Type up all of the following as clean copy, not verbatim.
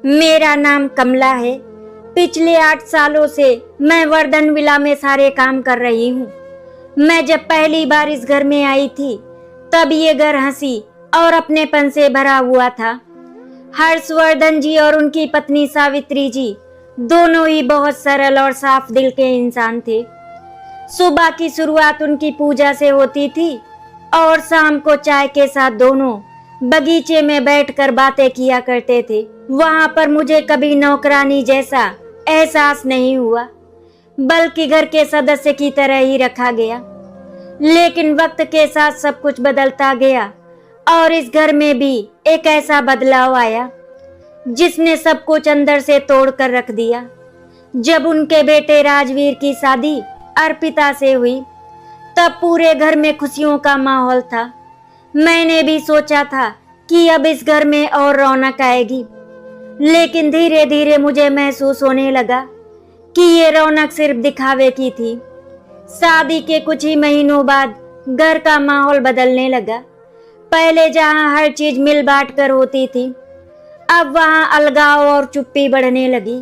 मेरा नाम कमला है। पिछले 8 सालों से मैं वर्धन विला में सारे काम कर रही हूँ। मैं जब पहली बार इस घर में आई थी तब ये घर हंसी और अपनेपन से भरा हुआ था। हर्षवर्धन जी और उनकी पत्नी सावित्री जी दोनों ही बहुत सरल और साफ दिल के इंसान थे। सुबह की शुरुआत उनकी पूजा से होती थी और शाम को चाय के साथ दोनों बगीचे में बैठकर बातें किया करते थे। वहां पर मुझे कभी नौकरानी जैसा एहसास नहीं हुआ, बल्कि घर के सदस्य की तरह ही रखा गया। लेकिन वक्त के साथ सब कुछ बदलता गया और इस घर में भी एक ऐसा बदलाव आया जिसने सब कुछ अंदर से तोड़ कर रख दिया। जब उनके बेटे राजवीर की शादी अर्पिता से हुई तब पूरे घर में खुशियों का माहौल था। मैंने भी सोचा था कि अब इस घर में और रौनक आएगी, लेकिन धीरे धीरे मुझे महसूस होने लगा कि ये रौनक सिर्फ दिखावे की थी। शादी के कुछ ही महीनों बाद घर का माहौल बदलने लगा। पहले जहां हर चीज मिल बांट कर होती थी, अब वहां अलगाव और चुप्पी बढ़ने लगी।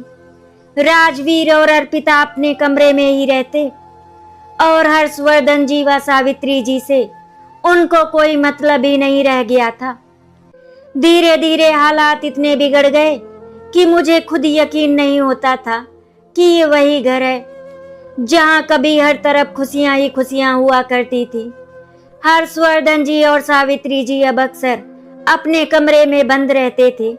राजवीर और अर्पिता अपने कमरे में ही रहते और हर्षवर्धन जी व सावित्री जी से उनको कोई मतलब ही नहीं रह गया था। धीरे धीरे हालात इतने बिगड़ गए कि मुझे खुद यकीन नहीं होता था कि ये वही घर है जहां कभी हर तरफ खुशियां ही खुशियां हुआ करती थी। हर्षवर्धन जी और सावित्री जी अब अक्सर अपने कमरे में बंद रहते थे।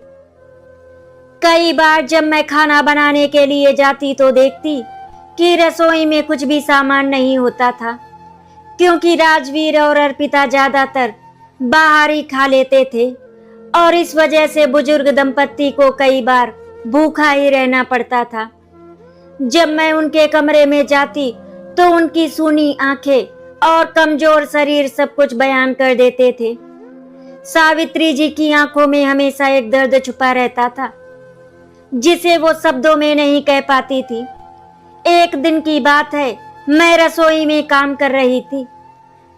कई बार जब मैं खाना बनाने के लिए जाती तो देखती कि रसोई में कुछ भी सामान नहीं होता था, क्योंकि राजवीर और अर्पिता ज्यादातर बाहर ही खा लेते थे और इस वजह से बुजुर्ग दंपत्ति को कई बार भूखा ही रहना पड़ता था। जब मैं उनके कमरे में जाती तो उनकी सूनी आंखें और कमजोर शरीर सब कुछ बयान कर देते थे। सावित्री जी की आंखों में हमेशा एक दर्द छुपा रहता था जिसे वो शब्दों में नहीं कह पाती थी। एक दिन की बात है, मैं रसोई में काम कर रही थी,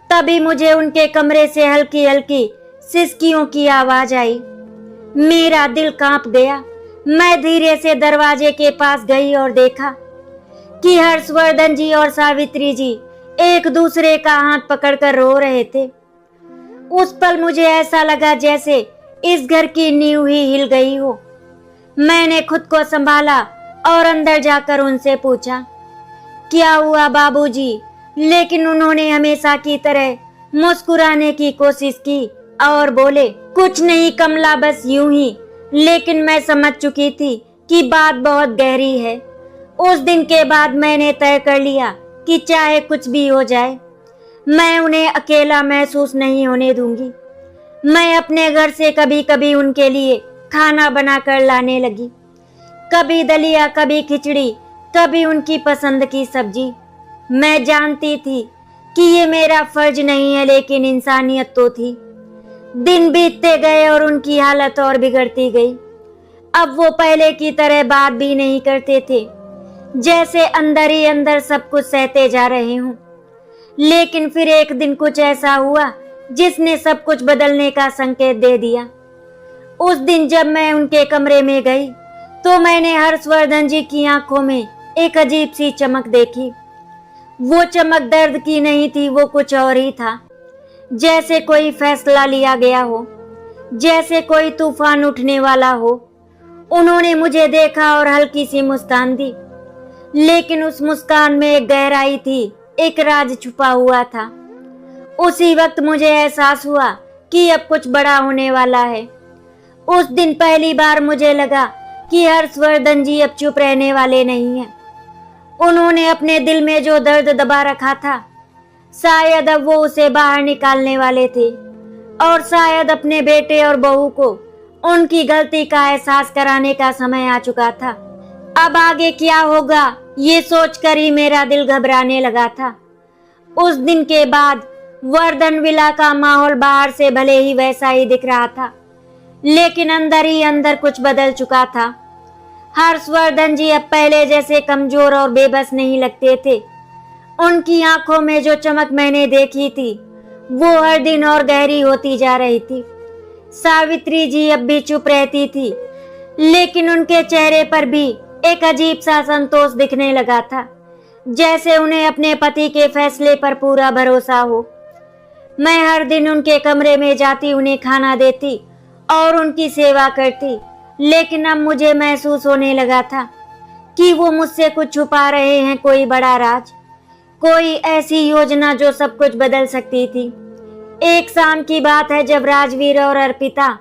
तभी मुझे उनके कमरे से हल्की हल्की सिसकियों की आवाज आई। मेरा दिल कांप गया। मैं धीरे से दरवाजे के पास गई और देखा कि हर्षवर्धन जी और सावित्री जी एक दूसरे का हाथ पकड़कर रो रहे थे। उस पल मुझे ऐसा लगा जैसे इस घर की नींव ही हिल गई हो। मैंने खुद को संभाला और अंदर जाकर उनसे पूछा, क्या हुआ बाबूजी? लेकिन उन्होंने हमेशा की तरह मुस्कुराने की कोशिश की और बोले, कुछ नहीं कमला, बस यूं ही। लेकिन मैं समझ चुकी थी कि बात बहुत गहरी है। उस दिन के बाद मैंने तय कर लिया कि चाहे कुछ भी हो जाए, मैं उन्हें अकेला महसूस नहीं होने दूंगी। मैं अपने घर से कभी कभी उनके लिए खाना बनाकर लाने लगी, कभी दलिया, कभी खिचड़ी, कभी उनकी पसंद की सब्जी। मैं जानती थी कि ये मेरा फर्ज नहीं है, लेकिन इंसानियत तो थी। दिन बीतते गए और उनकी हालत और बिगड़ती गई। अब वो पहले की तरह बात भी नहीं करते थे, जैसे अंदर ही अंदर सब कुछ सहते जा रहे हों। लेकिन फिर एक दिन कुछ ऐसा हुआ जिसने सब कुछ बदलने का संकेत दे दिया। उस दिन जब मैं उनके कमरे में गई तो मैंने हर्षवर्धन जी की आंखों में एक अजीब सी चमक देखी। वो चमक दर्द की नहीं थी, वो कुछ और ही था। जैसे कोई फैसला लिया गया हो, जैसे कोई तूफान उठने वाला हो। उन्होंने मुझे देखा और हल्की सी मुस्कान दी, लेकिन उस मुस्कान में एक गहराई थी, एक राज छुपा हुआ था। उसी वक्त मुझे एहसास हुआ कि अब कुछ बड़ा होने वाला है। उस दिन पहली बार मुझे लगा कि हर्षवर्धन जी अब चुप रहने वाले नहीं हैं। उन्होंने अपने दिल में जो दर्द दबा रखा था, शायद अब वो उसे बाहर निकालने वाले थे और शायद अपने बेटे और बहू को उनकी गलती का एहसास कराने का समय आ चुका था। अब आगे क्या होगा ये सोचकर ही मेरा दिल घबराने लगा था। उस दिन के बाद वर्धन विला का माहौल बाहर से भले ही वैसा ही दिख रहा था, लेकिन अंदर ही अंदर कुछ बदल चुका था। हर्षवर्धन जी अब पहले जैसे कमजोर और बेबस नहीं लगते थे। उनकी आंखों में जो चमक मैंने देखी थी वो हर दिन और गहरी होती जा रही थी। सावित्री जी अब भी चुप रहती थी, लेकिन उनके चेहरे पर भी एक अजीब सा संतोष दिखने लगा था, जैसे उन्हें अपने पति के फैसले पर पूरा भरोसा हो। मैं हर दिन उनके कमरे में जाती, उन्हें खाना देती और उनकी सेवा करती, लेकिन अब मुझे महसूस होने लगा था कि वो मुझसे कुछ छुपा रहे हैं, कोई बड़ा राज, कोई ऐसी योजना जो सब कुछ बदल सकती थी। एक शाम की बात है जब राजवीर और अर्पिता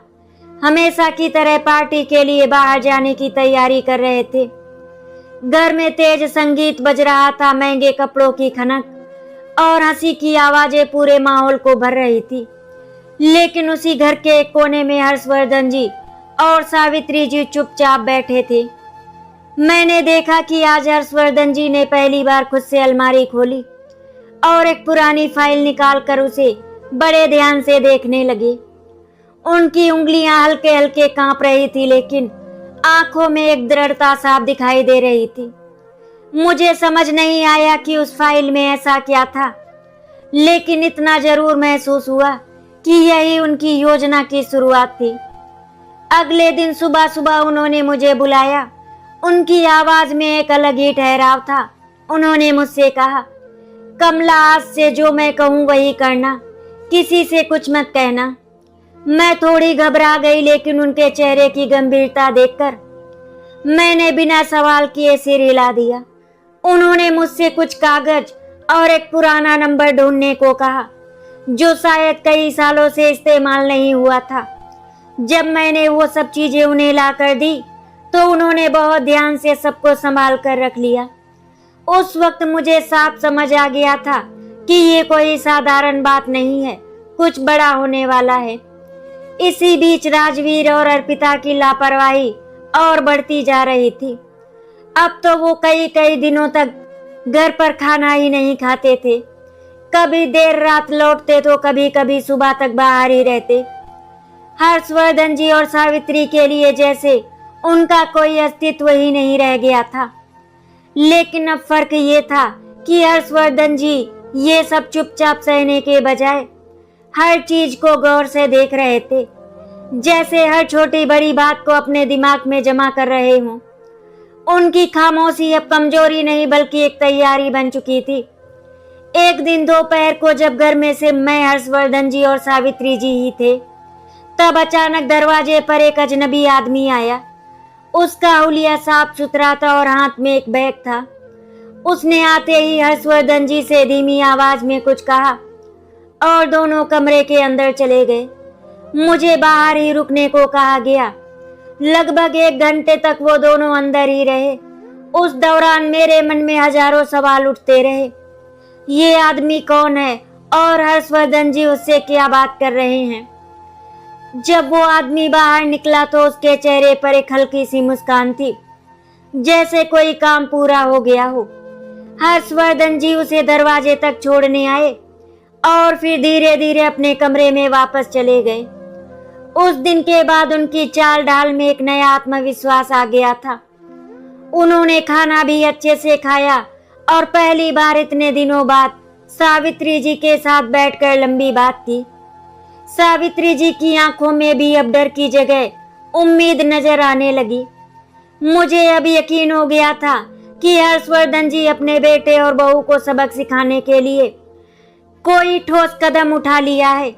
हमेशा की तरह पार्टी के लिए बाहर जाने की तैयारी कर रहे थे। घर में तेज संगीत बज रहा था, महंगे कपड़ों की खनक और हंसी की आवाजें पूरे माहौल को भर रही थी। लेकिन उसी घर के एक कोने में हर्षवर्धन जी और सावित्री जी चुपचाप बैठे थे। मैंने देखा कि आज हर्षवर्धन जी ने पहली बार खुद से अलमारी खोली और एक पुरानी फाइल निकालकर उसे बड़े ध्यान से देखने लगे। उनकी उंगलियां हल्के हल्के कांप रही थी, लेकिन आंखों में एक दृढ़ता साफ दिखाई दे रही थी। मुझे समझ नहीं आया कि उस फाइल में ऐसा क्या था, लेकिन इतना जरूर महसूस हुआ कि यही उनकी योजना की शुरुआत थी। अगले दिन सुबह सुबह उन्होंने मुझे बुलाया। उनकी आवाज में एक अलग ही ठहराव था। उन्होंने मुझसे कहा, कमला, आज से जो मैं कहूँ वही करना, किसी से कुछ मत कहना। मैं थोड़ी घबरा गई, लेकिन उनके चेहरे की गंभीरता देखकर मैंने बिना सवाल किए सिर हिला दिया। उन्होंने मुझसे कुछ कागज और एक पुराना नंबर ढूंढने को कहा, जो शायद कई सालों से इस्तेमाल नहीं हुआ था। जब मैंने वो सब चीजें उन्हें ला कर दी तो उन्होंने बहुत ध्यान से सबको संभाल कर रख लिया। उस वक्त मुझे साफ समझ आ गया था कि ये कोई साधारण बात नहीं है, कुछ बड़ा होने वाला है। इसी बीच राजवीर और अर्पिता की लापरवाही और बढ़ती जा रही थी। अब तो वो कई कई दिनों तक घर पर खाना ही नहीं खाते थे। कभी देर रात लौटते तो कभी कभी सुबह तक बाहर ही रहते। हर्षवर्धन जी और सावित्री के लिए जैसे उनका कोई अस्तित्व ही नहीं रह गया था। लेकिन अब फर्क ये था कि हर्षवर्धन जी ये सब चुपचाप सहने के बजाय हर चीज को गौर से देख रहे थे, जैसे हर छोटी बड़ी बात को अपने दिमाग में जमा कर रहे हों। उनकी खामोशी अब कमजोरी नहीं बल्कि एक तैयारी बन चुकी थी। एक दिन दोपहर को जब घर में से मैं, हर्षवर्धन जी और सावित्री जी ही थे, तब अचानक दरवाजे पर एक अजनबी आदमी आया। उसका हुलिया साफ सुथरा था और हाथ में एक बैग था। उसने आते ही हर्षवर्धन जी से धीमी आवाज में कुछ कहा और दोनों कमरे के अंदर चले गए। मुझे बाहर ही रुकने को कहा गया। लगभग 1 घंटे तक वो दोनों अंदर ही रहे। उस दौरान मेरे मन में हजारों सवाल उठते रहे। ये आदमी कौन है और हर्षवर्धन जी उससे क्या बात कर रहे हैं? जब वो आदमी बाहर निकला तो उसके चेहरे पर एक हल्की सी मुस्कान थी, जैसे कोई काम पूरा हो गया हो। हर्षवर्धन जी उसे दरवाजे तक छोड़ने आए और फिर धीरे धीरे अपने कमरे में वापस चले गए। उस दिन के बाद उनकी चाल ढाल में एक नया आत्मविश्वास आ गया था। उन्होंने खाना भी अच्छे से खाया और पहली बार इतने दिनों बाद सावित्री जी के साथ बैठकर लंबी बात की। सावित्री जी की आंखों में भी अब डर की जगह उम्मीद नजर आने लगी। मुझे अब यकीन हो गया था कि हर्षवर्धन जी अपने बेटे और बहू को सबक सिखाने के लिए कोई ठोस कदम उठा लिया है,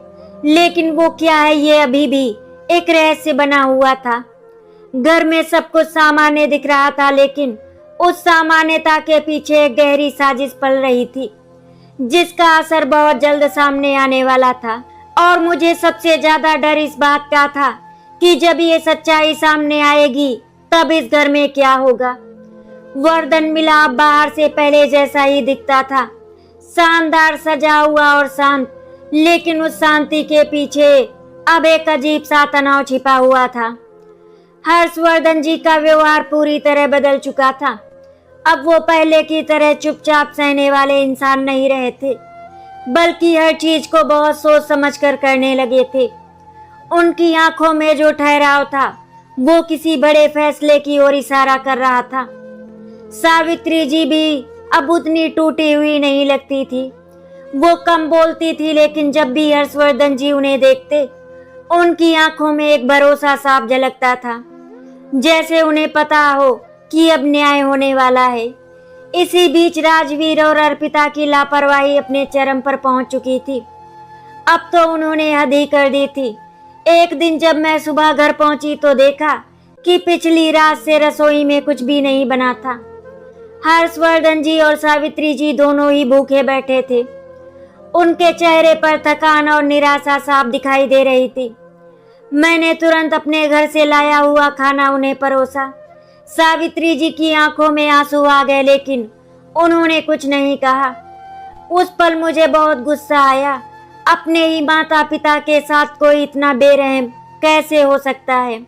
लेकिन वो क्या है ये अभी भी एक रहस्य बना हुआ था। घर में सब कुछ सामान्य दिख रहा था, लेकिन उस सामान्यता के पीछे एक गहरी साजिश पल रही थी, जिसका असर बहुत जल्द सामने आने वाला था। और मुझे सबसे ज्यादा डर इस बात का था कि जब ये सच्चाई सामने आएगी तब इस घर में क्या होगा। वर्धन मिलाप बाहर से पहले जैसा ही दिखता था, शानदार सजा हुआ और शांत, लेकिन उस शांति के पीछे अब एक अजीब सा तनाव छिपा हुआ था। हर्षवर्धन जी का व्यवहार पूरी तरह बदल चुका था। अब वो पहले की तरह चुपचाप सहने वाले इंसान नहीं रहे थे, बल्कि हर चीज को बहुत सोच समझ कर करने लगे थे। उनकी आंखों में जो ठहराव था वो किसी बड़े फैसले की ओर इशारा कर रहा था। सावित्री जी भी अब उतनी टूटी हुई नहीं लगती थी। वो कम बोलती थी, लेकिन जब भी हर्षवर्धन जी उन्हें देखते उनकी आंखों में एक भरोसा साफ झलकता था। जैसे उन्हें पता हो कि अब न्याय होने वाला है। इसी बीच राजवीर और अर्पिता की लापरवाही अपने चरम पर पहुंच चुकी थी। अब तो उन्होंने हद ही कर दी थी। एक दिन जब मैं सुबह घर पहुंची तो देखा कि पिछली रात से रसोई में कुछ भी नहीं बना था। हर्षवर्धन जी और सावित्री जी दोनों ही भूखे बैठे थे। उनके चेहरे पर थकान और निराशा साफ दिखाई दे रही थी। मैंने तुरंत अपने घर से लाया हुआ खाना उन्हें परोसा। सावित्री जी की आंखों में आंसू आ गए, लेकिन उन्होंने कुछ नहीं कहा। उस पल मुझे बहुत गुस्सा आया। अपने ही माता पिता के साथ कोई इतना बेरहम कैसे हो सकता है।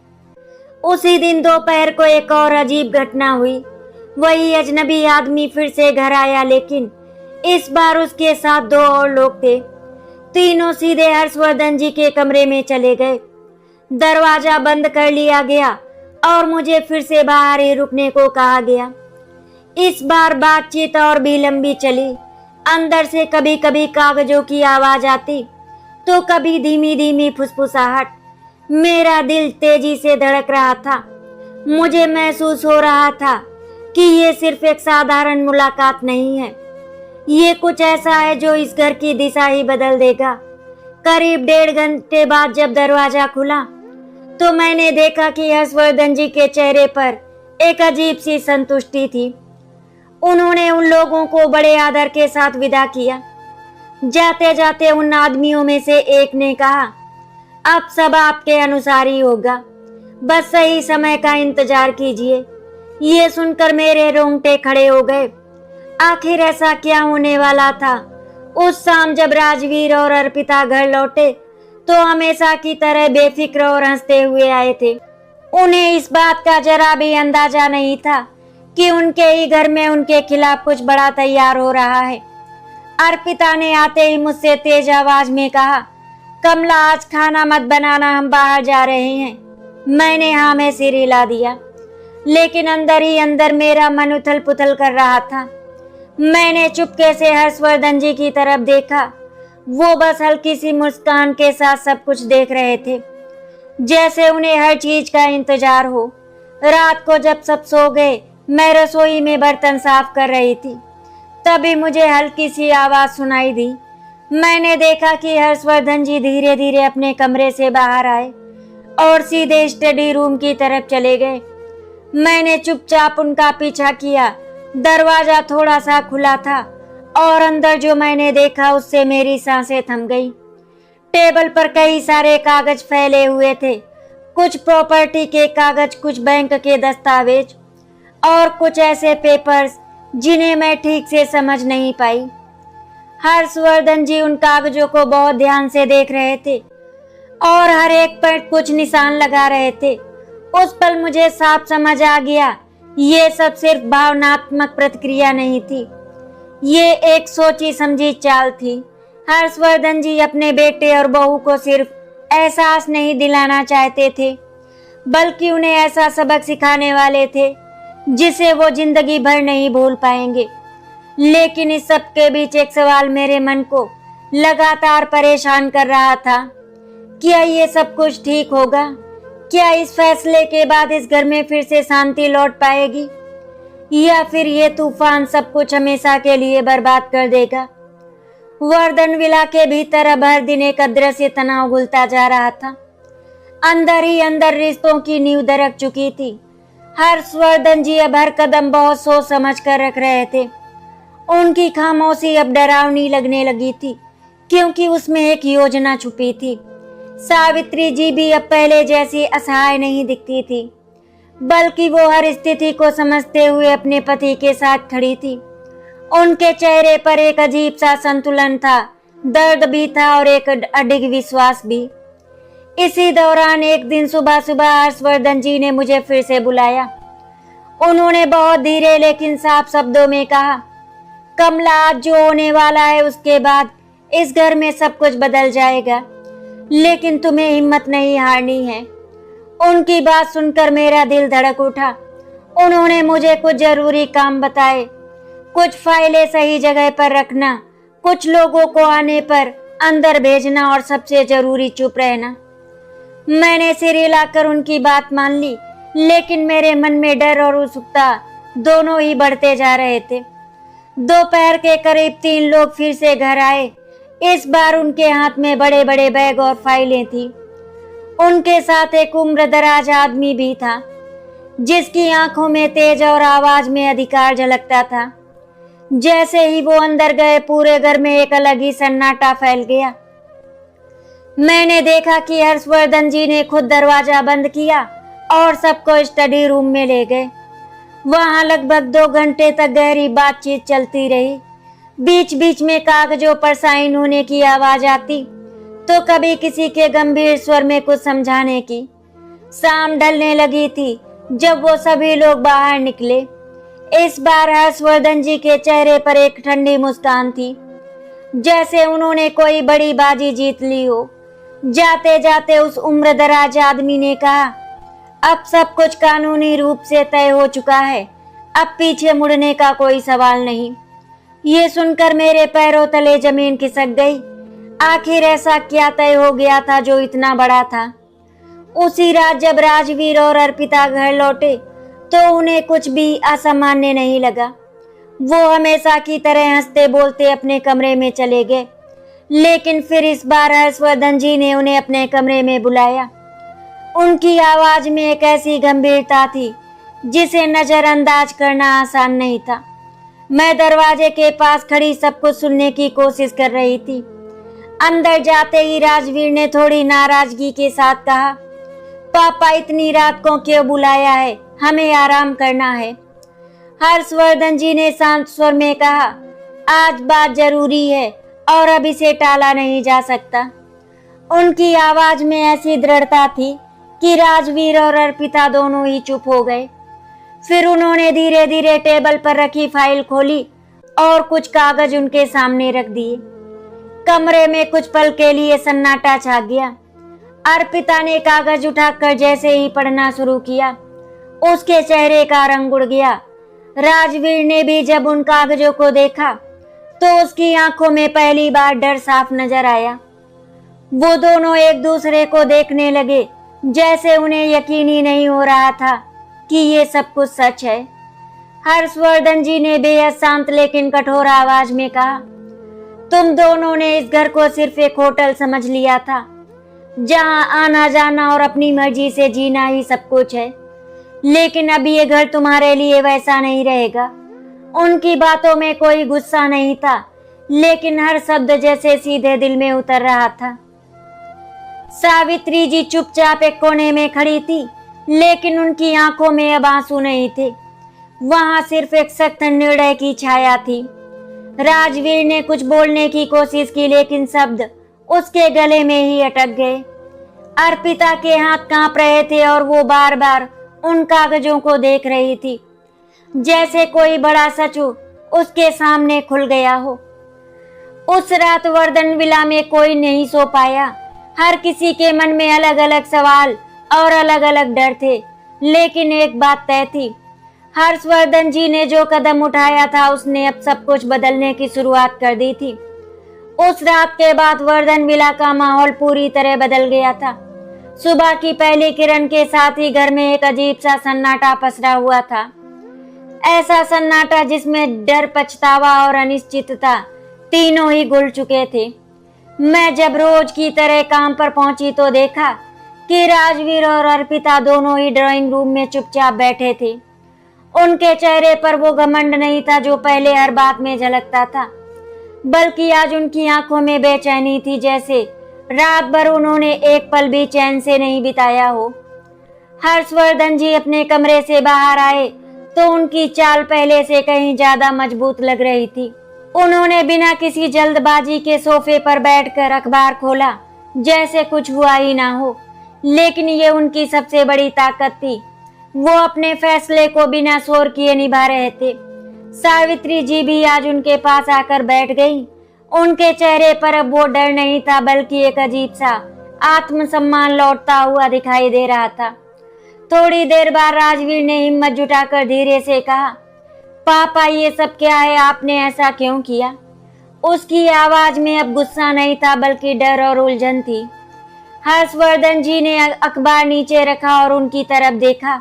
उसी दिन दोपहर को एक और अजीब घटना हुई। वही अजनबी आदमी फिर से घर आया, लेकिन इस बार उसके साथ 2 और लोग थे। तीनों सीधे हर्षवर्धन जी के कमरे में चले गए। दरवाजा बंद कर लिया गया और मुझे फिर से बाहर ही रुकने को कहा गया। इस बार बातचीत और भी लंबी चली। अंदर से कभी कभी कागजों की आवाज आती तो कभी धीमी धीमी फुसफुसाहट। मेरा दिल तेजी से धड़क रहा था। मुझे महसूस हो रहा था कि ये सिर्फ एक साधारण मुलाकात नहीं है, ये कुछ ऐसा है जो इस घर की दिशा ही बदल देगा। करीब 1.5 घंटे बाद जब दरवाजा खुला तो मैंने देखा कि हर्षवर्धन जी के चेहरे पर एक अजीब सी संतुष्टि थी। उन्होंने उन लोगों को बड़े आदर के साथ विदा किया। जाते जाते उन आदमियों में से एक ने कहा, अब सब आपके अनुसार ही होगा, बस सही समय का इंतजार कीजिए। ये सुनकर मेरे रोंगटे खड़े हो गए। आखिर ऐसा क्या होने वाला था? उस शाम जब राजवीर और अर्पिता घर लौटे तो हमेशा की तरह बेफिक्र और हंसते हुए आए थे। उन्हें इस बात का जरा भी अंदाजा नहीं था कि उनके ही घर में उनके खिलाफ कुछ बड़ा तैयार हो रहा है। अर्पिता ने आते ही मुझसे तेज आवाज में कहा, कमला आज खाना मत बनाना, हम बाहर जा रहे हैं। मैंने हाँ में सिर हिला दिया, लेकिन अंदर ही अंदर मेरा मन उथल पुथल कर रहा था। मैंने चुपके से हर्षवर्धन जी की तरफ देखा। वो बस हल्की सी मुस्कान के साथ सब कुछ देख रहे थे, जैसे उन्हें हर चीज का इंतजार हो। रात को जब सब सो गए, मैं रसोई में बर्तन साफ कर रही थी। तभी मुझे हल्की सी आवाज सुनाई दी। मैंने देखा कि हर्षवर्धन जी धीरे धीरे अपने कमरे से बाहर आए और सीधे स्टडी रूम की तरफ चले गए। मैंने चुपचाप उनका पीछा किया। दरवाजा थोड़ा सा खुला था और अंदर जो मैंने देखा उससे मेरी सांसें थम गई। टेबल पर कई सारे कागज फैले हुए थे, कुछ प्रॉपर्टी के कागज, कुछ बैंक के दस्तावेज और कुछ ऐसे पेपर्स जिन्हें मैं ठीक से समझ नहीं पाई। हर्षवर्धन जी उन कागजों को बहुत ध्यान से देख रहे थे और हर एक पर कुछ निशान लगा रहे थे। उस पल मुझे साफ समझ आ गया, ये सब सिर्फ भावनात्मक प्रतिक्रिया नहीं थी, ये एक सोची समझी चाल थी। हर्षवर्धन जी अपने बेटे और बहू को सिर्फ एहसास नहीं दिलाना चाहते थे, बल्कि उन्हें ऐसा सबक सिखाने वाले थे जिसे वो जिंदगी भर नहीं भूल पाएंगे। लेकिन इस सब के बीच एक सवाल मेरे मन को लगातार परेशान कर रहा था, क्या ये सब कुछ ठीक होगा? क्या इस फैसले के बाद इस घर में फिर से शांति लौट पाएगी, या फिर ये तूफान सब कुछ हमेशा के लिए बर्बाद कर देगा? वर्धन विला के भीतर अब हर दिन एक अदृश्य तनाव घुलता जा रहा था। अंदर ही अंदर रिश्तों की नींव दरक चुकी थी। हर्षवर्धन जी अब हर कदम बहुत सोच समझ कर रख रहे थे। उनकी खामोशी अब डरावनी लगने लगी थी, क्योंकि उसमें एक योजना छुपी थी। सावित्री जी भी अब पहले जैसी असहाय नहीं दिखती थी, बल्कि वो हर स्थिति को समझते हुए अपने पति के साथ खड़ी थी। उनके चेहरे पर एक अजीब सा संतुलन था, दर्द भी था और एक अडिग विश्वास भी। इसी दौरान एक दिन सुबह सुबह हर्षवर्धन जी ने मुझे फिर से बुलाया। उन्होंने बहुत धीरे लेकिन साफ शब्दों में कहा, कमला आज जो होने वाला है उसके बाद इस घर में सब कुछ बदल जाएगा, लेकिन तुम्हें हिम्मत नहीं हारनी है। उनकी बात सुनकर मेरा दिल धड़क उठा। उन्होंने मुझे कुछ जरूरी काम बताए, कुछ फाइलें सही जगह पर रखना, कुछ लोगों को आने पर अंदर भेजना और सबसे जरूरी चुप रहना। मैंने सिर हिलाकर उनकी बात मान ली, लेकिन मेरे मन में डर और उत्सुकता दोनों ही बढ़ते जा रहे थे। दोपहर के करीब 3 लोग फिर से घर आए। इस बार उनके हाथ में बड़े बड़े बैग और फाइलें थी। उनके साथ एक उम्रदराज आदमी भी था, जिसकी आंखों में तेज और आवाज में अधिकार झलकता था। जैसे ही वो अंदर गए, पूरे घर में एक अलग ही सन्नाटा फैल गया। मैंने देखा कि हर्षवर्धन जी ने खुद दरवाजा बंद किया और सबको स्टडी रूम में ले गए। वहां लगभग 2 घंटे तक गहरी बातचीत चलती रही। बीच बीच में कागजों पर साइन होने की आवाज आती, तो कभी किसी के गंभीर स्वर में कुछ समझाने की। शाम ढलने लगी थी जब वो सभी लोग बाहर निकले। इस बार हर्षवर्धन जी के चेहरे पर एक ठंडी मुस्कान थी, जैसे उन्होंने कोई बड़ी बाजी जीत ली हो। जाते जाते उस उम्रदराज आदमी ने कहा, अब सब कुछ कानूनी रूप से तय हो चुका है, अब पीछे मुड़ने का कोई सवाल नहीं। ये सुनकर मेरे पैरों तले जमीन खिसक गई। आखिर ऐसा क्या तय हो गया था जो इतना बड़ा था? उसी रात जब राजवीर और अर्पिता घर लौटे तो उन्हें कुछ भी असामान्य नहीं लगा। वो हमेशा की तरह हंसते बोलते अपने कमरे में चले गए, लेकिन फिर इस बार हर्षवर्धन जी ने उन्हें अपने कमरे में बुलाया। उनकी आवाज में एक ऐसी गंभीरता थी जिसे नजरअंदाज करना आसान नहीं था। मैं दरवाजे के पास खड़ी सब कुछ सुनने की कोशिश कर रही थी। अंदर जाते ही राजवीर ने थोड़ी नाराजगी के साथ कहा, पापा इतनी रात को क्यों बुलाया है? हमें आराम करना है। हर्षवर्धन जी ने शांत स्वर में कहा, आज बात जरूरी है और अब इसे टाला नहीं जा सकता। उनकी आवाज में ऐसी दृढ़ता थी कि राजवीर और अर्पिता दोनों ही चुप हो गए। फिर उन्होंने धीरे धीरे टेबल पर रखी फाइल खोली और कुछ कागज उनके सामने रख दिए। कमरे में कुछ पल के लिए सन्नाटा छा गया। अर्पिता ने कागज उठाकर जैसे ही पढ़ना शुरू किया, उसके चेहरे का रंग उड़ गया। राजवीर ने भी जब उन कागजों को देखा तो उसकी आंखों में पहली बार डर साफ नजर आया। वो दोनों एक दूसरे को देखने लगे, जैसे उन्हें यकीन ही नहीं हो रहा था कि ये सब कुछ सच है। हर्षवर्धन जी ने बेहद शांत लेकिन कठोर आवाज में कहा, तुम दोनों ने इस घर को सिर्फ एक होटल समझ लिया था, जहां आना जाना और अपनी मर्जी से जीना ही सब कुछ है। लेकिन अब ये घर तुम्हारे लिए वैसा नहीं रहेगा। उनकी बातों में कोई गुस्सा नहीं था, लेकिन हर शब्द जैसे सीधे दिल में उतर रहा था। सावित्री जी चुपचाप एक कोने में खड़ी थी, लेकिन उनकी आंखों में अब आंसू नहीं थे। वहां सिर्फ एक सख्त निर्णय की छाया थी। राजवीर ने कुछ बोलने की कोशिश की, लेकिन शब्द उसके गले में ही अटक गए। अर्पिता के हाथ कांप रहे थे और वो बार बार उन कागजों को देख रही थी, जैसे कोई बड़ा सच उसके सामने खुल गया हो। उस रात वर्धन विला में कोई नहीं सो पाया। हर किसी के मन में अलग अलग सवाल और अलग अलग डर थे, लेकिन एक बात तय थी, हर्षवर्धन जी ने जो कदम उठाया था उसने अब सब कुछ बदलने की शुरुआत कर दी थी। उस रात के बाद वर्धन विला का माहौल पूरी तरह बदल गया था। सुबह की पहली किरण के साथ ही घर में एक अजीब सा सन्नाटा पसरा हुआ था। ऐसा सन्नाटा जिसमें डर, पछतावा और अनिश्चितता तीनों ही घुल चुके थे। मैं जब रोज की तरह काम पर पहुंची तो देखा कि राजवीर और अर्पिता दोनों ही ड्राइंग रूम में चुपचाप बैठे थे। उनके चेहरे पर वो घमंड नहीं था जो पहले हर बात में झलकता था, बल्कि आज उनकी आंखों में बेचैनी थी, जैसे रात भर उन्होंने एक पल भी चैन से नहीं बिताया हो। हर्षवर्धन जी अपने कमरे से बाहर आए तो उनकी चाल पहले से कहीं ज्यादा मजबूत लग रही थी। उन्होंने बिना किसी जल्दबाजी के सोफे पर बैठकर अखबार खोला, जैसे कुछ हुआ ही ना हो। लेकिन ये उनकी सबसे बड़ी ताकत थी, वो अपने फैसले को बिना शोर किए निभा रहे थे। सावित्री जी भी आज उनके पास आकर बैठ गई। उनके चेहरे पर अब वो डर नहीं था, बल्कि एक अजीब सा आत्मसम्मान लौटता हुआ दिखाई दे रहा था। थोड़ी देर बाद राजवीर ने हिम्मत जुटाकर धीरे से कहा, पापा ये सब क्या है? आपने ऐसा क्यों किया? उसकी आवाज में अब गुस्सा नहीं था, बल्कि डर और उलझन थी। हर्षवर्धन जी ने अखबार नीचे रखा और उनकी तरफ देखा।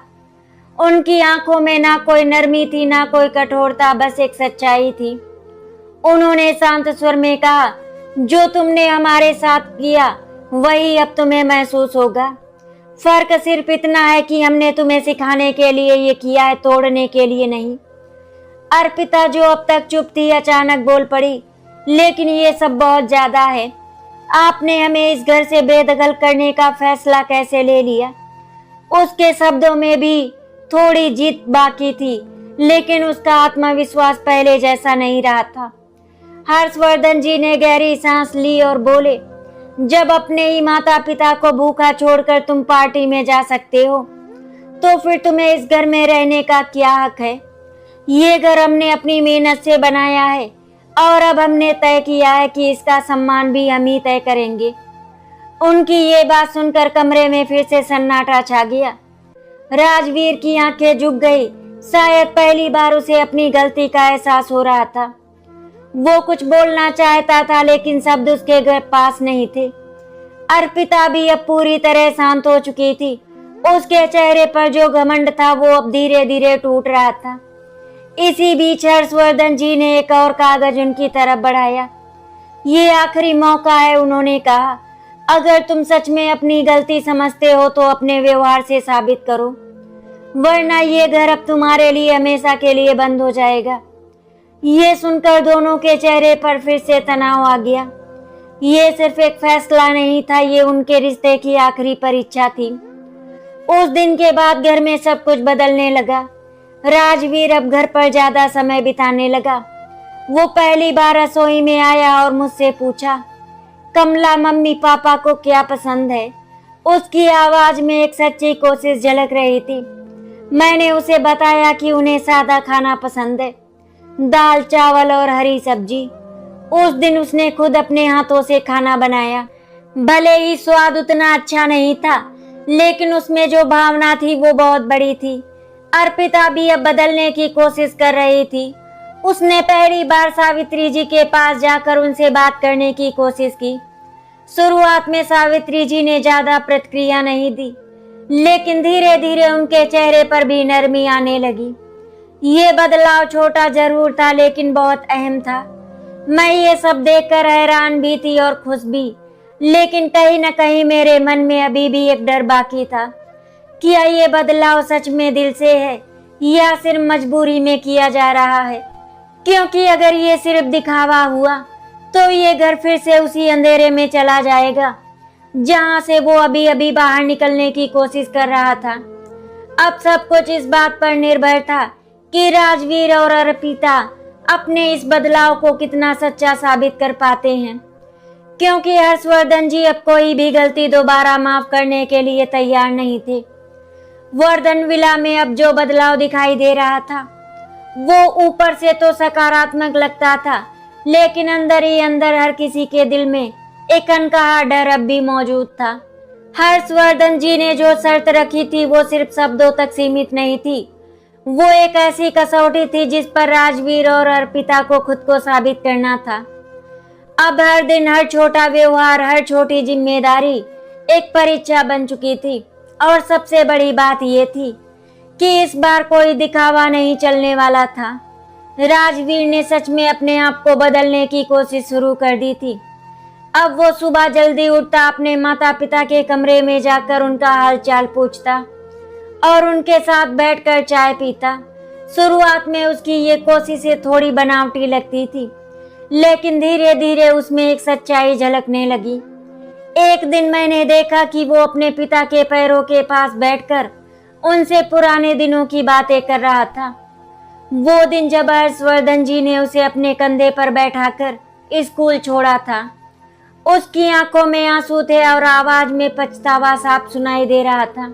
उनकी आंखों में ना कोई नरमी थी ना कोई कठोरता, बस एक सच्चाई थी। उन्होंने शांत स्वर में कहा, जो तुमने हमारे साथ किया वही अब तुम्हें महसूस होगा। फर्क सिर्फ इतना है कि हमने तुम्हें सिखाने के लिए ये किया है, तोड़ने के लिए नहीं। अर्पिता जो अब तक चुप थी अचानक बोल पड़ी, लेकिन ये सब बहुत ज्यादा है। आपने हमें इस घर से बेदखल करने का फैसला कैसे ले लिया? उसके शब्दों में भी थोड़ी जिद बाकी थी, लेकिन उसका आत्मविश्वास पहले जैसा नहीं रहा था। हर्षवर्धन जी ने गहरी सांस ली और बोले, जब अपने ही माता पिता को भूखा छोड़कर तुम पार्टी में जा सकते हो, तो फिर तुम्हें इस घर में रहने का क्या हक है? ये घर हमने अपनी मेहनत से बनाया है और अब हमने तय किया है कि इसका सम्मान भी हम ही तय करेंगे। उनकी ये बात सुनकर कमरे में फिर से सन्नाटा छा गया। राजवीर की आंखें झुक गई। शायद पहली बार उसे अपनी गलती का एहसास हो रहा था। वो कुछ बोलना चाहता था, लेकिन शब्द उसके घर पास नहीं थे। अर्पिता भी अब पूरी तरह शांत हो चुकी थी। उसके चेहरे पर जो घमंड था वो अब धीरे धीरे टूट रहा था। इसी बीच हर्षवर्धन जी ने एक और कागज उनकी तरफ बढ़ाया। ये आखिरी मौका है, उन्होंने कहा। अगर तुम सच में अपनी गलती समझते हो तो अपने व्यवहार से साबित करो, वरना ये घर अब तुम्हारे लिए हमेशा के लिए बंद हो जाएगा। ये सुनकर दोनों के चेहरे पर फिर से तनाव आ गया। ये सिर्फ एक फैसला नहीं था, ये उनके रिश्ते की आखिरी परीक्षा थी। उस दिन के बाद घर में सब कुछ बदलने लगा। राजवीर अब घर पर ज्यादा समय बिताने लगा। वो पहली बार रसोई में आया और मुझसे पूछा, कमला मम्मी पापा को क्या पसंद है? उसकी आवाज में एक सच्ची कोशिश झलक रही थी। मैंने उसे बताया कि उन्हें सादा खाना पसंद है, दाल चावल और हरी सब्जी। उस दिन उसने खुद अपने हाथों से खाना बनाया। भले ही स्वाद उतना अच्छा नहीं था, लेकिन उसमें जो भावना थी वो बहुत बड़ी थी। अर्पिता भी अब बदलने की कोशिश कर रही थी। उसने पहली बार सावित्री जी के पास जाकर उनसे बात करने की कोशिश की। शुरुआत में सावित्री जी ने ज्यादा प्रतिक्रिया नहीं दी, लेकिन धीरे धीरे उनके चेहरे पर भी नरमी आने लगी। ये बदलाव छोटा जरूर था, लेकिन बहुत अहम था। मैं ये सब देखकर हैरान भी थी और खुश भी, लेकिन कहीं न कहीं मेरे मन में अभी भी एक डर बाकी था। क्या ये बदलाव सच में दिल से है या सिर्फ मजबूरी में किया जा रहा है? क्योंकि अगर ये सिर्फ दिखावा हुआ तो ये घर फिर से उसी अंधेरे में चला जाएगा जहां से वो अभी अभी बाहर निकलने की कोशिश कर रहा था। अब सब कुछ इस बात पर निर्भर था कि राजवीर और अर्पिता अपने इस बदलाव को कितना सच्चा साबित कर पाते हैं, क्योंकि हर्षवर्धन जी अब कोई भी गलती दोबारा माफ करने के लिए तैयार नहीं थे। वर्धन विला में अब जो बदलाव दिखाई दे रहा था वो ऊपर से तो सकारात्मक लगता था, लेकिन अंदर ही अंदर हर किसी के दिल में एक अनकहा डर अब भी मौजूद था। हर्षवर्धन जी ने जो शर्त रखी थी वो सिर्फ शब्दों तक सीमित नहीं थी, वो एक ऐसी कसौटी थी जिस पर राजवीर और अर्पिता को खुद को साबित करना था। अब हर दिन, हर छोटा व्यवहार, हर छोटी जिम्मेदारी एक परीक्षा बन चुकी थी। और सबसे बड़ी बात ये थी कि इस बार कोई दिखावा नहीं चलने वाला था। राजवीर ने सच में अपने आप को बदलने की कोशिश शुरू कर दी थी। अब वो सुबह जल्दी उठता, अपने माता पिता के कमरे में जाकर उनका हालचाल पूछता और उनके साथ बैठकर चाय पीता। शुरुआत में उसकी ये कोशिशें थोड़ी बनावटी लगती थी, लेकिन धीरे धीरे उसमें एक सच्चाई झलकने लगी। एक दिन मैंने देखा कि वो अपने पिता के पैरों के पास बैठकर उनसे पुराने दिनों की बातें कर रहा था। वो दिन जब हर्षवर्धन जी ने उसे अपने कंधे पर बैठाकर स्कूल छोड़ा था। उसकी आंखों में आंसू थे और आवाज में पछतावा साफ सुनाई दे रहा था।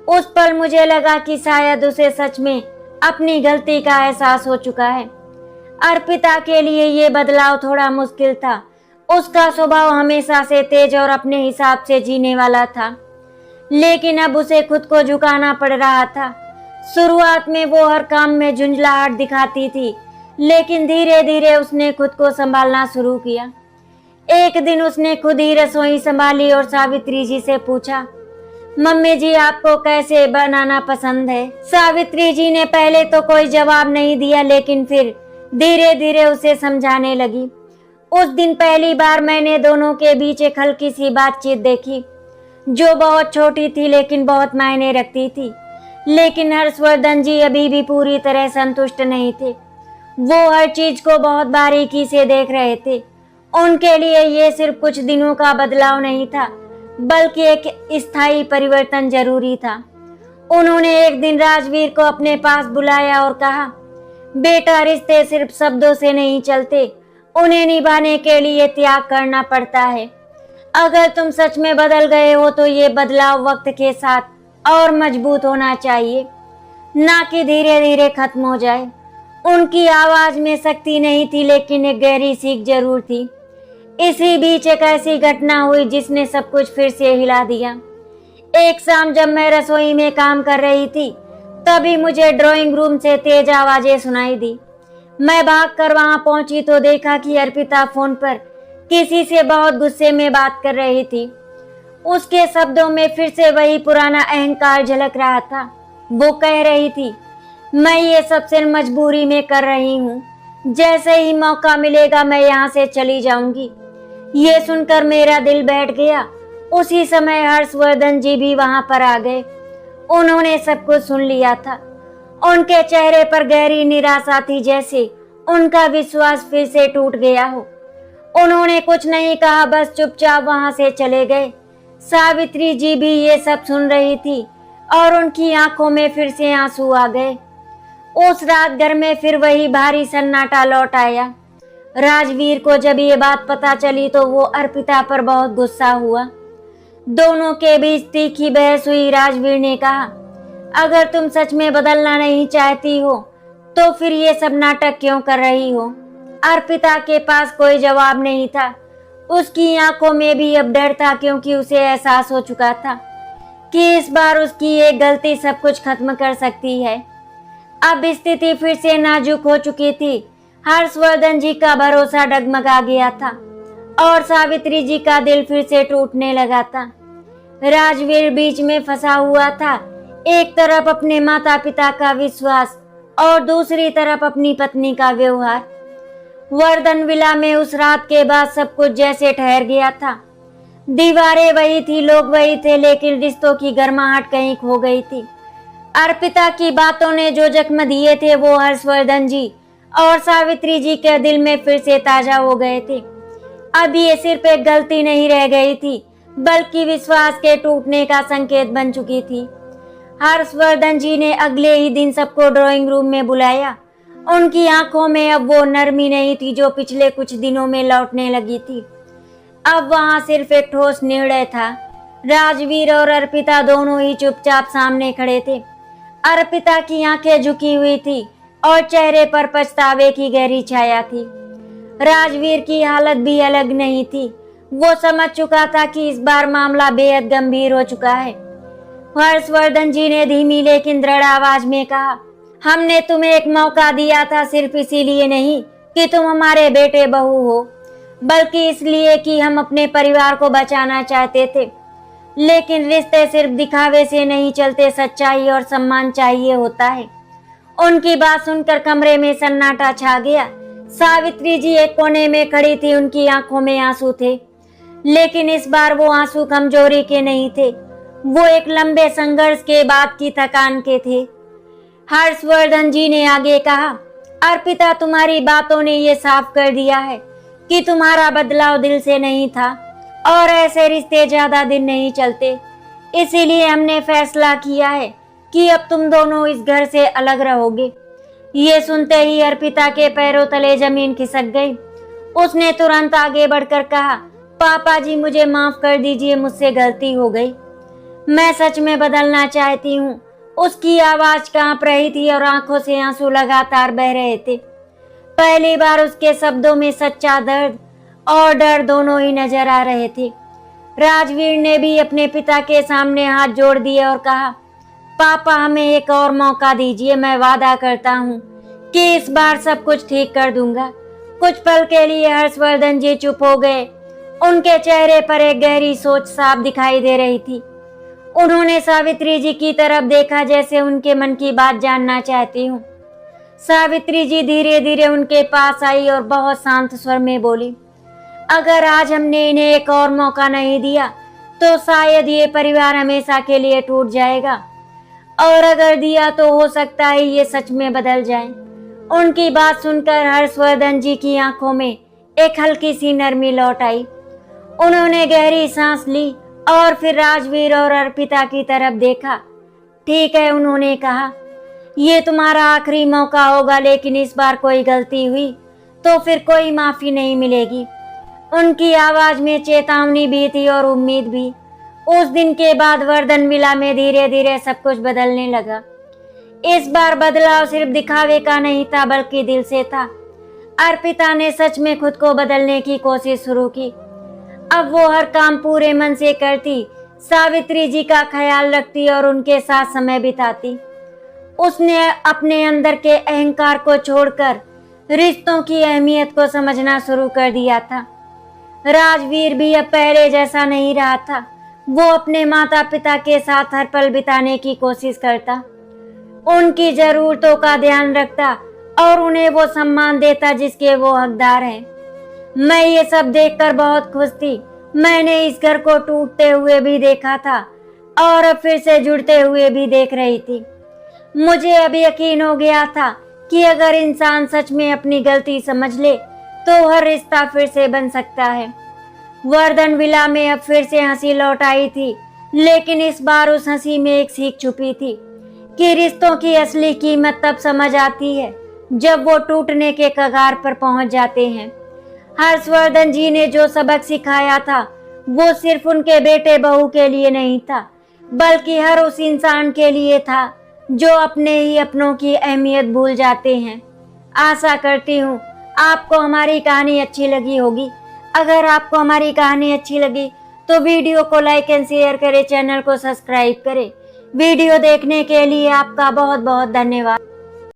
उस पल मुझे लगा कि शायद उसे सच में अपनी गलती का एहसास हो चुका है। अर्पिता के लिए ये बदलाव थोड़ा मुश्किल था। उसका स्वभाव हमेशा से तेज और अपने हिसाब से जीने वाला था, लेकिन अब उसे खुद को झुकाना पड़ रहा था। शुरुआत में वो हर काम में झुंझलाहट दिखाती थी, लेकिन धीरे धीरे उसने खुद को संभालना शुरू किया। एक दिन उसने खुद ही रसोई संभाली और सावित्री जी से पूछा, मम्मी जी आपको कैसे बनाना पसंद है? सावित्री जी ने पहले तो कोई जवाब नहीं दिया, लेकिन फिर धीरे धीरे उसे समझाने लगी। उस दिन पहली बार मैंने दोनों के बीच एक हल्की सी बातचीत देखी, जो बहुत छोटी थी लेकिन बहुत मायने रखती थी। लेकिन हर्षवर्धन जी अभी भी पूरी तरह संतुष्ट नहीं थे। वो हर चीज को बहुत बारीकी से देख रहे थे। उनके लिए ये सिर्फ कुछ दिनों का बदलाव नहीं था, बल्कि एक स्थायी परिवर्तन जरूरी था। उन्होंने एक दिन राजवीर को अपने पास बुलाया और कहा, बेटा, रिश्ते सिर्फ शब्दों से नहीं चलते, उन्हें निभाने के लिए त्याग करना पड़ता है। अगर तुम सच में बदल गए हो तो ये बदलाव वक्त के साथ और मजबूत होना चाहिए, ना कि धीरे धीरे खत्म हो जाए। उनकी आवाज में शक्ति नहीं थी, लेकिन एक गहरी सीख जरूर थी। इसी बीच एक ऐसी घटना हुई जिसने सब कुछ फिर से हिला दिया। एक शाम जब मैं रसोई में काम कर रही थी, तभी मुझे ड्राइंग रूम से तेज आवाजें सुनाई दी। मैं भागकर वहां पहुंची तो देखा कि अर्पिता फोन पर किसी से बहुत गुस्से में बात कर रही थी। उसके शब्दों में फिर से वही पुराना अहंकार झलक रहा था। वो कह रही थी, मैं ये सब सिर्फ मजबूरी में कर रही हूँ, जैसे ही मौका मिलेगा मैं यहाँ से चली जाऊंगी। ये सुनकर मेरा दिल बैठ गया। उसी समय हर्षवर्धन जी भी वहां पर आ गए। उन्होंने सब कुछ सुन लिया था। उनके चेहरे पर गहरी निराशा थी, जैसे उनका विश्वास फिर से टूट गया हो। उन्होंने कुछ नहीं कहा, बस चुपचाप वहां से चले गए। सावित्री जी भी ये सब सुन रही थी और उनकी आंखों में फिर से आंसू आ गए। उस रात घर में फिर वही भारी सन्नाटा लौट आया। राजवीर को जब ये बात पता चली तो वो अर्पिता पर बहुत गुस्सा हुआ। दोनों के बीच तीखी बहस हुई। राजवीर ने कहा, अगर तुम सच में बदलना नहीं चाहती हो तो फिर ये सब नाटक क्यों कर रही हो? अर्पिता के पास कोई जवाब नहीं था। उसकी आंखों में भी अब डर था, क्योंकि उसे एहसास हो चुका था कि इस बार उसकी एक गलती सब कुछ खत्म कर सकती है। अब स्थिति फिर से नाजुक हो चुकी थी। हर्षवर्धन जी का भरोसा डगमगा गया था और सावित्री जी का दिल फिर से टूटने लगा था। राजवीर बीच में फंसा हुआ था, एक तरफ अपने माता पिता का विश्वास और दूसरी तरफ अपनी पत्नी का व्यवहार। वर्धन विला में उस रात के बाद सब कुछ जैसे ठहर गया था। दीवारें वही थी, लोग वही थे, लेकिन रिश्तों की गर्माहट कहीं खो गई थी। अर्पिता की बातों ने जो जख्म दिए थे वो हर्षवर्धन जी और सावित्री जी के दिल में फिर से ताजा हो गए थे। अब ये सिर्फ एक गलती नहीं रह गई थी, बल्कि विश्वास के टूटने का संकेत बन चुकी थी। हर्षवर्धन जी ने अगले ही दिन सबको ड्राइंग रूम में बुलाया। उनकी आंखों में अब वो नरमी नहीं थी जो पिछले कुछ दिनों में लौटने लगी थी। अब वहां सिर्फ एक ठोस निर्णय था। राजवीर और अर्पिता दोनों ही चुपचाप सामने खड़े थे। अर्पिता की आंखें झुकी हुई थी और चेहरे पर पछतावे की गहरी छाया थी। राजवीर की हालत भी अलग नहीं थी। वो समझ चुका था कि इस बार मामला बेहद गंभीर हो चुका है। हर्षवर्धन जी ने धीमी लेकिन दृढ़ आवाज में कहा, हमने तुम्हें एक मौका दिया था, सिर्फ इसीलिए नहीं कि तुम हमारे बेटे बहू हो, बल्कि इसलिए कि हम अपने परिवार को बचाना चाहते थे। लेकिन रिश्ते सिर्फ दिखावे से नहीं चलते, सच्चाई और सम्मान चाहिए होता है। उनकी बात सुनकर कमरे में सन्नाटा छा गया। सावित्री जी एक कोने में खड़ी थी, उनकी आंखों में आंसू थे, लेकिन इस बार वो आंसू कमजोरी के नहीं थे, वो एक लंबे संघर्ष के बाद की थकान के थे। हर्षवर्धन जी ने आगे कहा, अर्पिता, तुम्हारी बातों ने ये साफ कर दिया है कि तुम्हारा बदलाव दिल से नहीं था और ऐसे रिश्ते ज्यादा दिन नहीं चलते। इसीलिए हमने फैसला किया है कि अब तुम दोनों इस घर से अलग रहोगे। ये सुनते ही अर्पिता के पैरों तले जमीन खिसक गई। उसने तुरंत आगे बढ़कर कहा, पापा जी, मुझे माफ कर दीजिए, मुझसे गलती हो गई। मैं सच में बदलना चाहती हूँ। उसकी आवाज कांप रही थी और आंखों से आंसू लगातार बह रहे थे। पहली बार उसके शब्दों में सच्चा दर्द और डर दोनों ही नजर आ रहे थे। राजवीर ने भी अपने पिता के सामने हाथ जोड़ दिए और कहा, पापा, हमें एक और मौका दीजिए। मैं वादा करता हूँ कि इस बार सब कुछ ठीक कर दूंगा। कुछ पल के लिए हर्षवर्धन जी चुप हो गए। उनके चेहरे पर एक गहरी सोच साफ दिखाई दे रही थी। उन्होंने सावित्री जी की तरफ देखा, जैसे उनके मन की बात जानना चाहती हूँ। सावित्री जी धीरे धीरे उनके पास आई और बहुत शांत स्वर में बोली, अगर आज हमने इन्हें एक और मौका नहीं दिया तो शायद ये परिवार हमेशा के लिए टूट जाएगा, और अगर दिया तो हो सकता है ये सच में बदल जाए। उनकी बात सुनकर हर्षवर्धन जी की आंखों में एक हल्की सी नरमी लौट आई। उन्होंने गहरी सांस ली और फिर राजवीर और अर्पिता की तरफ देखा। ठीक है, उन्होंने कहा, ये तुम्हारा आखिरी मौका होगा, लेकिन इस बार कोई गलती हुई तो फिर कोई माफी नहीं मिलेगी। उनकी आवाज में चेतावनी भी थी और उम्मीद भी। उस दिन के बाद वर्धन विला में धीरे धीरे सब कुछ बदलने लगा। इस बार बदलाव सिर्फ दिखावे का नहीं था, बल्कि दिल से था। अर्पिता ने सच में खुद को बदलने की कोशिश शुरू की। अब वो हर काम पूरे मन से करती, सावित्री जी का ख्याल रखती और उनके साथ समय बिताती। उसने अपने अंदर के अहंकार को छोड़कर रिश्तों की अहमियत को समझना शुरू कर दिया था। राजवीर भी अब पहले जैसा नहीं रहा था। वो अपने माता पिता के साथ हर पल बिताने की कोशिश करता, उनकी जरूरतों का ध्यान रखता और उन्हें वो सम्मान देता जिसके वो हकदार हैं। मैं ये सब देखकर बहुत खुश थी। मैंने इस घर को टूटते हुए भी देखा था और अब फिर से जुड़ते हुए भी देख रही थी। मुझे अब यकीन हो गया था कि अगर इंसान सच में अपनी गलती समझ ले तो हर रिश्ता फिर से बन सकता है। वर्धन विला में अब फिर से हंसी लौट आई थी, लेकिन इस बार उस हंसी में एक सीख छुपी थी कि रिश्तों की असली कीमत तब समझ आती है जब वो टूटने के कगार पर पहुंच जाते हैं। हर्षवर्धन जी ने जो सबक सिखाया था वो सिर्फ उनके बेटे बहू के लिए नहीं था, बल्कि हर उस इंसान के लिए था जो अपने ही अपनों की अहमियत भूल जाते हैं। आशा करती हूँ आपको हमारी कहानी अच्छी लगी होगी। अगर आपको हमारी कहानी अच्छी लगी तो वीडियो को लाइक एंड शेयर करें, चैनल को सब्सक्राइब करें। वीडियो देखने के लिए आपका बहुत बहुत धन्यवाद।